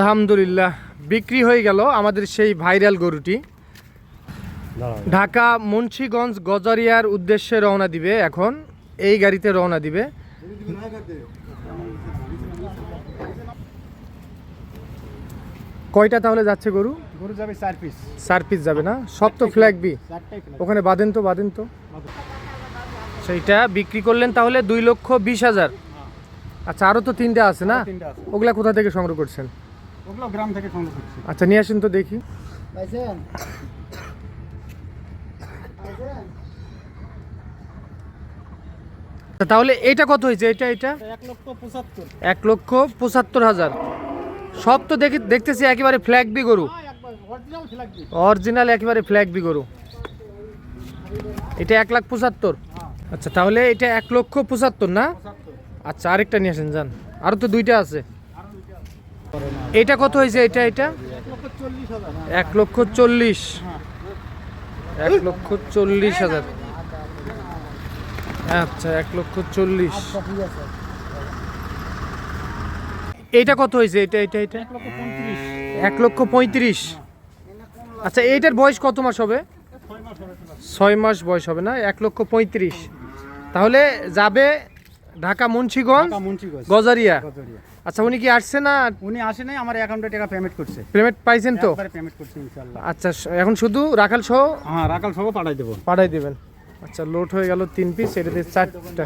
আলহামদুলিল্লাহ বিক্রি হয়ে গেল আমাদের সেই ভাইরাল গরুটি। ঢাকা মুন্সিগঞ্জ গজারিয়ার উদ্দেশ্যে রওনা দিবে। এখন এই গাড়িতে রওনা দিবে। কয়টা তাহলে যাচ্ছে গরু? গরু যাবে 4 পিস। 4 পিস যাবে না? সব তো ফ্ল্যাগ বি। ওখানে বাঁধেন তো সেইটা বিক্রি করলেন তাহলে 2,20,000। আচ্ছা, আরো তো 3টা আছে না? ওগুলা কোথা থেকে সংগ্রহ করছেন? ওগুলো গ্রাম থেকে সংগ্রহ করছি। আচ্ছা, নিয়ে আসেন তো দেখি। তাহলে এটা কত হয়েছে? এটা 1,75,000। 1,75,000। সব তো দেখতেছি একেবারে ফ্ল্যাগ বি গরু, অরিজিনাল একেবারে ফ্ল্যাগ বি গরু। এটা 1,75,000। আচ্ছা, তাহলে এটা 1,75,000 না? আচ্ছা, আরেকটা নিয়ে আসেন যান। আরো তো 2টা আছে। এটা কত হয়েছে? এটা 1,40,000। 1,40,000। আচ্ছা, 1,40,000। এইটা কত হয়েছে? এটা 1,35,000। আচ্ছা, এইটার বয়স কত মাস হবে? 6 মাস বয়স হবে না? 1,35,000। তাহলে যাবে ঢাকা মুন্সিগঞ্জ গজারিয়া। আচ্ছা, উনি কি আসছে না? উনি আসে নাই, আমার অ্যাকাউন্টে টাকা পেমেন্ট করছে। পেমেন্ট পাইছেন তো? পেমেন্ট করছি ইনশাআল্লাহ। আচ্ছা, এখন শুধু রাখাল সহ? হ্যাঁ, রাখাল সহ পাঠাই দেবেন। আচ্ছা, লোড হয়ে গেল 3 পিস। এটাতে 4টা।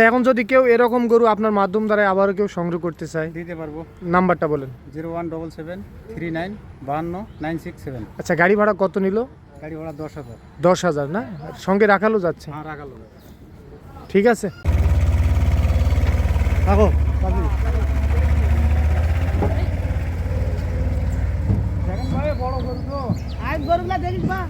এখন যদি কেউ এরকম গরু আপনার মাধ্যম দ্বারা আবারও কেউ সংগ্রহ করতে চায়, দিতে পারবো। নাম্বারটা বলেন। 01773959667। আচ্ছা, গাড়ি ভাড়া কত নিল? গাড়ি ভাড়া 10,000। 10,000 না? সঙ্গে রাখালও যাচ্ছে? হ্যাঁ, রাখাল। ঠিক আছে। রাখো। বড় গরু তো। আজ গরুগুলা দেখিস বা।